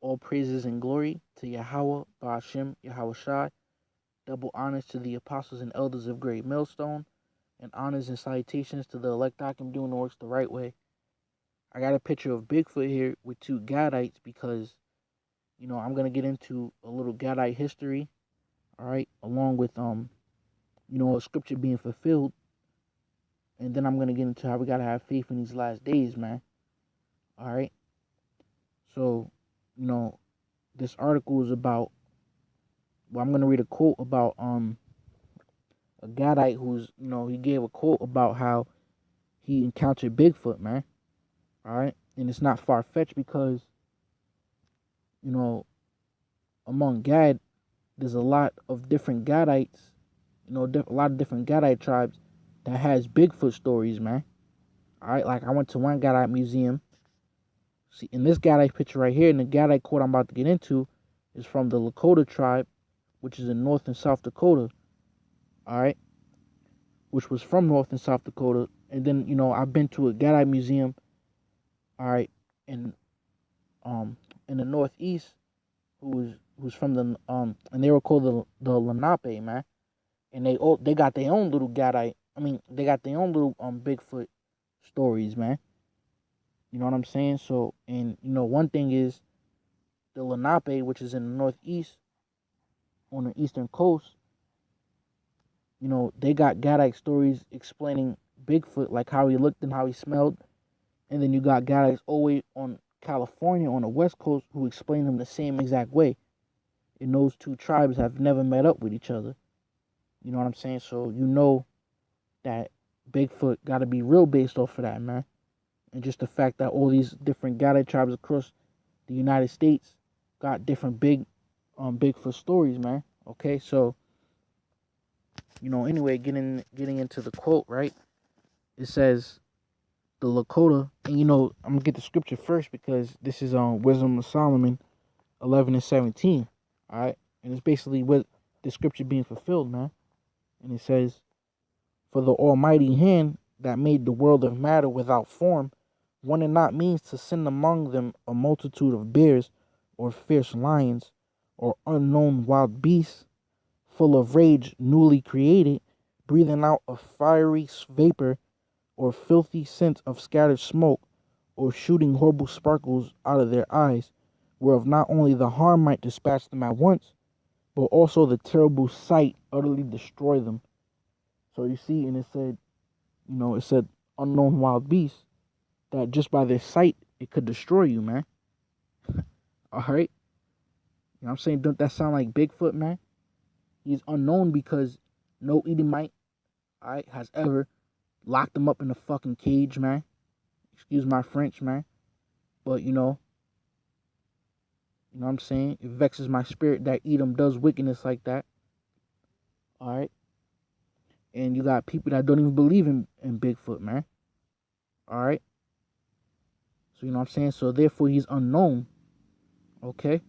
All praises and glory to Yahweh, Ba'ashem, Yahweh Shai. Double honors to the apostles and elders of Great Millstone, and honors and salutations to the elect Akim doing the works the right way. I got a picture of Bigfoot here with two Gadites because, I'm gonna get into a little Gadite history, all right, along with a scripture being fulfilled, and then I'm gonna get into how we gotta have faith in these last days, man. All right. So, you know, this article is about. Well, I'm gonna read a quote about a Gadite who's he gave a quote about how he encountered Bigfoot, man. All right, and it's not far fetched because you know among Gad there's a lot of different Gadites, a lot of different Gadite tribes that has Bigfoot stories, man. All right, like I went to one Gadite museum. See, in this Gadite picture right here, and the Gadite quote I'm about to get into is from the Lakota tribe, which is in North and South Dakota. All right, which was from North and South Dakota. And then, I've been to a Gadite museum, all right, in in the Northeast, who's from the and they were called the Lenape, man. And they got their own little Gadite. I mean, they got their own little Bigfoot stories, man. You know what I'm saying? So, and one thing is the Lenape, which is in the Northeast on the eastern coast. They got Gadite stories explaining Bigfoot, like how he looked and how he smelled. And then you got guys always on California on the West Coast who explain them the same exact way. And those two tribes have never met up with each other. You know what I'm saying? So that Bigfoot got to be real based off of that, man. And just the fact that all these different Gadite tribes across the United States got different Bigfoot stories, man. Okay, so anyway, getting into the quote, right? It says the Lakota, and I'm gonna get the scripture first because this is on Wisdom of Solomon 11:17. All right, and it's basically what the scripture being fulfilled, man. And it says, "For the Almighty hand that made the world of matter without form, wanted not means to send among them a multitude of bears, or fierce lions, or unknown wild beasts, full of rage newly created, breathing out a fiery vapor or filthy scent of scattered smoke, or shooting horrible sparkles out of their eyes, whereof not only the harm might dispatch them at once, but also the terrible sight utterly destroy them." So you see, and it said unknown wild beasts, that just by their sight, it could destroy you, man. All right? You know what I'm saying? Don't that sound like Bigfoot, man? He's unknown because no Edomite, all right, has ever locked him up in a fucking cage, man. Excuse my French, man. But you know what I'm saying? It vexes my spirit that Edom does wickedness like that. All right. And you got people that don't even believe in Bigfoot, man. All right. So you know what I'm saying? So therefore he's unknown. Okay.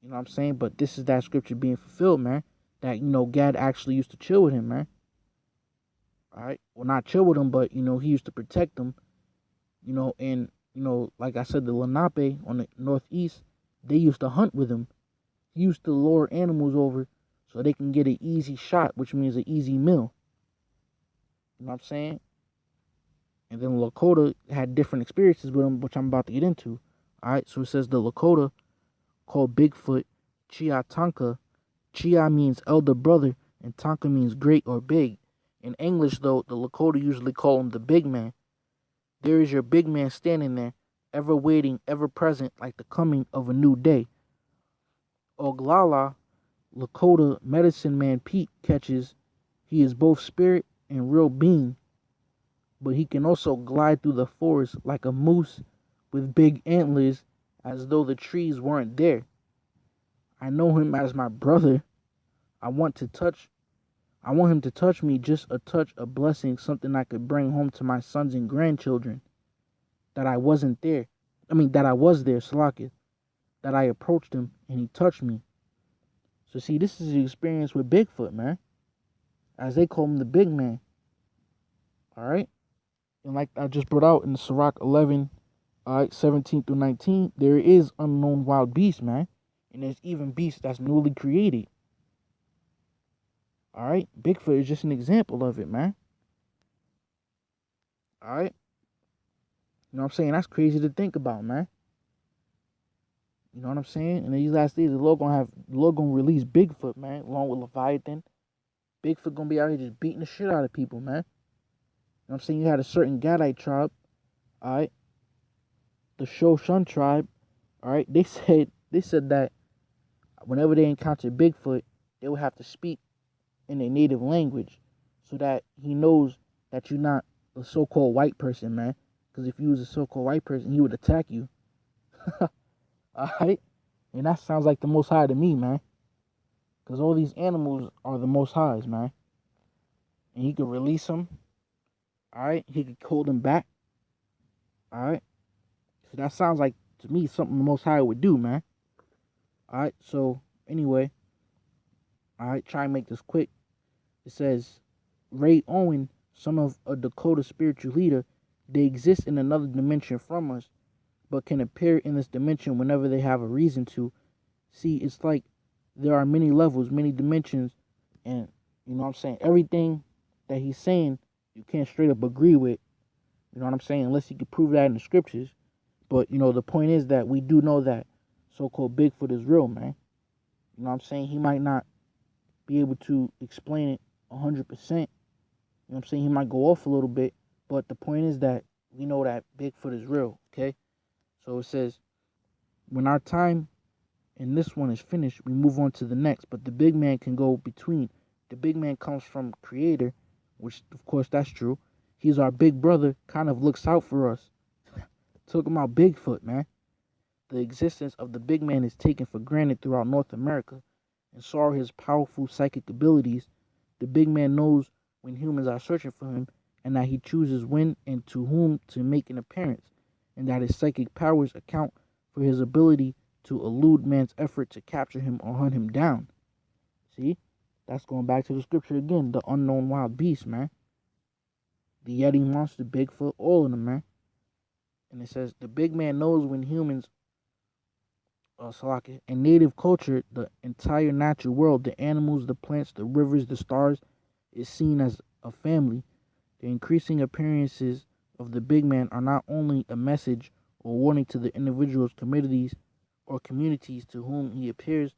You know what I'm saying? But this is that scripture being fulfilled, man. That, Gad actually used to chill with him, man. All right. Well, not chill with him, but, he used to protect him. And, like I said, the Lenape on the northeast, they used to hunt with him. He used to lure animals over so they can get an easy shot, which means an easy meal. You know what I'm saying? And then Lakota had different experiences with him, which I'm about to get into. All right, so it says the Lakota called Bigfoot Chiatanka. Chia means elder brother, and Tonka means great or big. In English, though, the Lakota usually call him the big man. There is your big man standing there, ever waiting, ever present, like the coming of a new day. Oglala, Lakota medicine man Pete catches. He is both spirit and real being, but he can also glide through the forest like a moose with big antlers as though the trees weren't there. I know him as my brother. I want to touch I want him to touch me, just a touch, a blessing, something I could bring home to my sons and grandchildren. That I wasn't there. That I was there, Salakith. That I approached him and he touched me. So see, this is the experience with Bigfoot, man. As they call him the big man. Alright? And like I just brought out in Sirach 11 All right, 17 through 19, there is unknown wild beasts, man. And there's even beasts that's newly created. All right, Bigfoot is just an example of it, man. All right, you know what I'm saying? That's crazy to think about, man. You know what I'm saying? And these last days, the Lord gonna release Bigfoot, man, along with Leviathan. Bigfoot gonna be out here just beating the shit out of people, man. You know what I'm saying? You had a certain Gadite tribe, all right, the Shoshone tribe, all right. They said that whenever they encountered Bigfoot, they would have to speak in their native language, so that he knows that you're not a so-called white person, man. Because if you was a so-called white person, he would attack you. All right, and that sounds like the Most High to me, man. Because all these animals are the Most Highs, man. And he could release them. All right, he could hold them back. All right, so that sounds like to me something the Most High would do, man. All right, so anyway, all right, try and make this quick. It says Ray Owen, son of a Dakota spiritual leader, they exist in another dimension from us, but can appear in this dimension whenever they have a reason to. See, it's like there are many levels, many dimensions, and you know what I'm saying? Everything that he's saying, you can't straight up agree with. You know what I'm saying? Unless he could prove that in the scriptures. But, you know, the point is that we do know that so-called Bigfoot is real, man. You know what I'm saying? He might not be able to explain it 100%. You know what I'm saying? He might go off a little bit. But the point is that we know that Bigfoot is real, okay? So it says, when our time in this one is finished, we move on to the next. But the big man can go between. The big man comes from Creator, which, of course, that's true. He's our big brother, kind of looks out for us. Talking about Bigfoot, man. The existence of the big man is taken for granted throughout North America, and saw his powerful psychic abilities. The big man knows when humans are searching for him, and that he chooses when and to whom to make an appearance, and that his psychic powers account for his ability to elude man's effort to capture him or hunt him down. See? That's going back to the scripture again, the unknown wild beast, man. The Yeti monster, Bigfoot, all of them, man. And it says, the big man knows when humans, Salaki, in native culture, the entire natural world, the animals, the plants, the rivers, the stars, is seen as a family. The increasing appearances of the big man are not only a message or warning to the individuals, communities, or communities to whom he appears,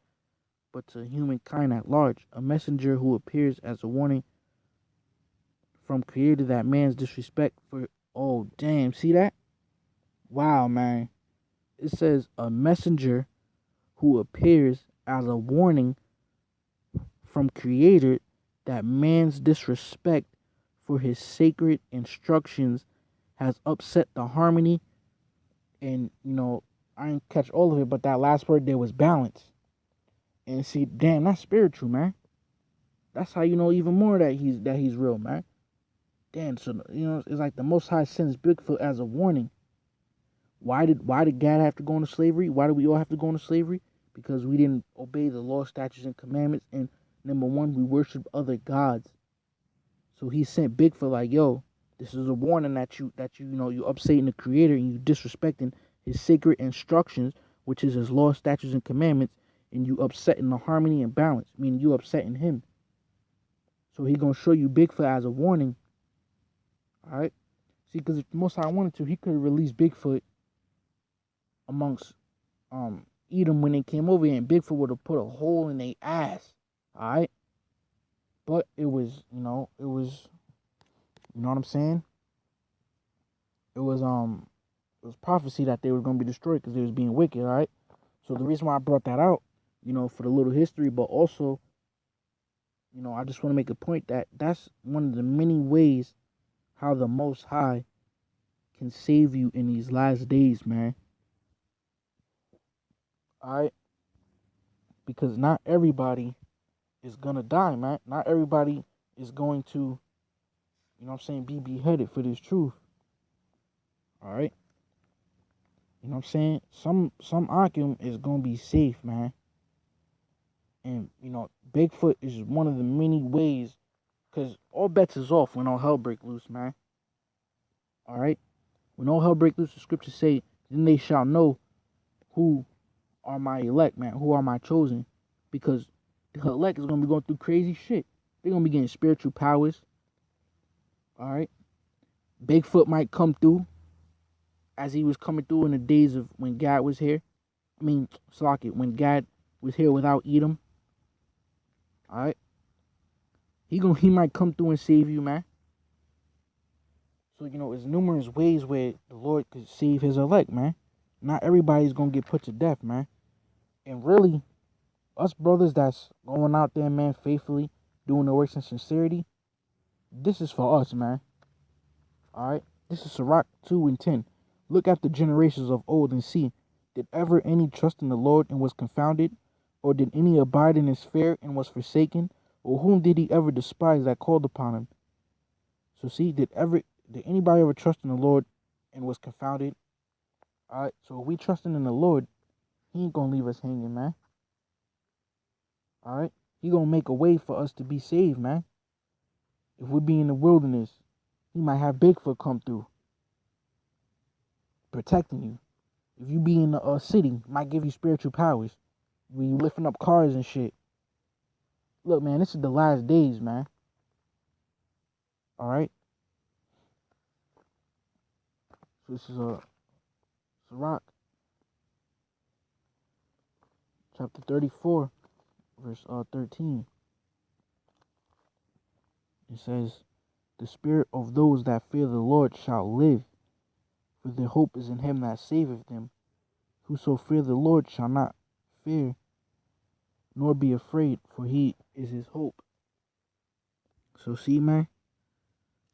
but to humankind at large. A messenger who appears as a warning from Creator that man's disrespect for. Oh, damn, see that? Wow, man. It says a messenger who appears as a warning from Creator that man's disrespect for his sacred instructions has upset the harmony. And, you know, I didn't catch all of it, but that last word there was balance. And see, damn, that's spiritual, man. That's how you know even more that he's real, man. Damn, so you know, it's like the Most High sends Bigfoot as a warning. Why did Gad have to go into slavery? Why do we all have to go into slavery? Because we didn't obey the law, statutes, and commandments. And number one, we worship other gods. So he sent Bigfoot like, yo, this is a warning that you know you upsetting the Creator and you disrespecting his sacred instructions, which is his law, statutes, and commandments, and you upsetting the harmony and balance, meaning you upsetting him. So he gonna show you Bigfoot as a warning. All right. See, because if Most High wanted to, he could have released Bigfoot amongst Edom when they came over here, and Bigfoot would have put a hole in their ass. All right. But it was, you know what I'm saying? It was prophecy that they were gonna be destroyed because they was being wicked. All right. So the reason why I brought that out, you know, for the little history, but also, you know, I just want to make a point that that's one of the many ways how the Most High can save you in these last days, man. Alright? Because not everybody is gonna die, man. Not everybody is going to, you know what I'm saying, be beheaded for this truth. Alright? You know what I'm saying? Some Akim is gonna be safe, man. And, you know, Bigfoot is one of the many ways, because all bets is off when all hell break loose, man. Alright? When all hell break loose, the scriptures say Then they shall know who are my elect, man, who are my chosen. Because the elect is going to be going through crazy shit. They're going to be getting spiritual powers. All right? Bigfoot might come through as he was coming through in the days of when God was here. I mean, when God was here without Edom. All right? He might come through and save you, man. So, there's numerous ways where the Lord could save his elect, man. Not everybody's going to get put to death, man. And really, us brothers that's going out there, man, faithfully, doing the works in sincerity, this is for us, man. Alright? This is Sirach 2 and 10. Look at the generations of old and see, did ever any trust in the Lord and was confounded? Or did any abide in his fear and was forsaken? Or whom did he ever despise that called upon him? So see, did anybody ever trust in the Lord and was confounded? Alright, so if we trusting in the Lord, he ain't gonna leave us hanging, man. Alright? He gonna make a way for us to be saved, man. If we be in the wilderness, he might have Bigfoot come through, protecting you. If you be in the city, might give you spiritual powers. When you lifting up cars and shit. Look, man, this is the last days, man. Alright? So this is Sirach, chapter 34, verse 13. It says, the spirit of those that fear the Lord shall live, for their hope is in him that saveth them. Whoso fear the Lord shall not fear, nor be afraid, for he is his hope. So see, man,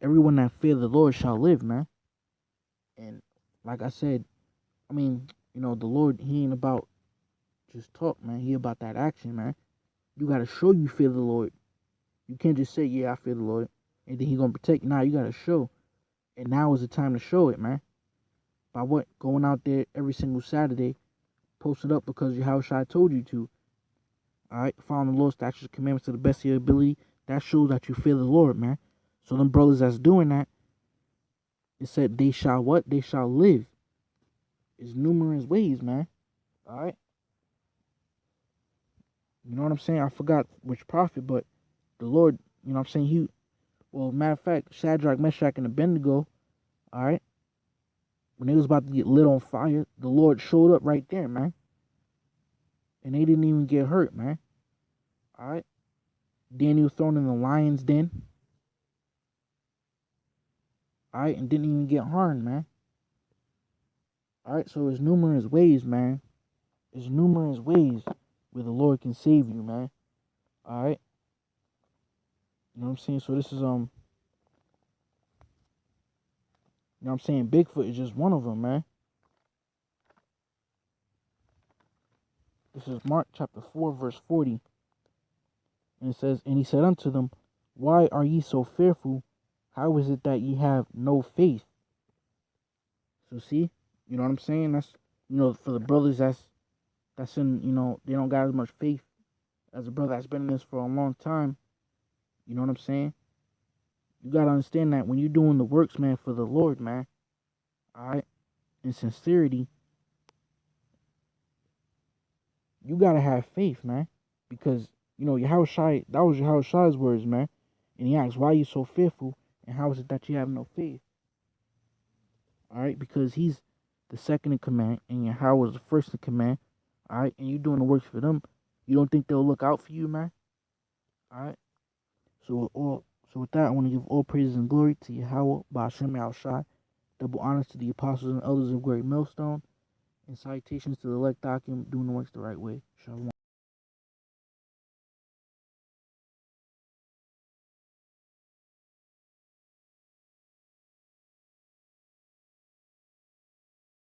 everyone that fear the Lord shall live, man. And like I said, I mean, the Lord, he ain't about just talk, man. He about that action, man. You got to show you fear the Lord. You can't just say, yeah, I fear the Lord, and then he going to protect you. Nah, you got to show. And now is the time to show it, man. By what? Going out there every single Saturday, post it up because Yahushua told you to. Alright? Following the Lord's statutes and commandments to the best of your ability. That shows that you fear the Lord, man. So them brothers that's doing that, it said they shall what? They shall live. There's numerous ways, man. Alright? You know what I'm saying? I forgot which prophet, but the Lord, you know what I'm saying? Matter of fact, Shadrach, Meshach, and Abednego, alright? When they was about to get lit on fire, the Lord showed up right there, man. And they didn't even get hurt, man. Alright? Daniel thrown in the lion's den. Alright? And didn't even get harmed, man. Alright? So there's numerous ways, man. There's numerous ways where the Lord can save you, man. Alright? You know what I'm saying? So this is, you know what I'm saying? Bigfoot is just one of them, man. This is Mark chapter 4, verse 40. And it says, and he said unto them, why are ye so fearful? How is it that ye have no faith? So see, you know what I'm saying? That's, for the brothers that's in, they don't got as much faith as a brother that's been in this for a long time. You know what I'm saying? You got to understand that when you're doing the works, man, for the Lord, man, all right, in sincerity, you got to have faith, man, because, Yahushua, that was Yahushua's words, man, and he asked, why are you so fearful, and how is it that you have no faith? All right, because he's the second in command, and Yahweh was the first in command, all right, and you doing the works for them, you don't think they'll look out for you, man? All right, so with that, I want to give all praises and glory to Yahweh, Ba'ashem Yahushua, double honors to the apostles and elders of Great Millstone, and salutations to the elect Akim doing the works the right way. Shalom.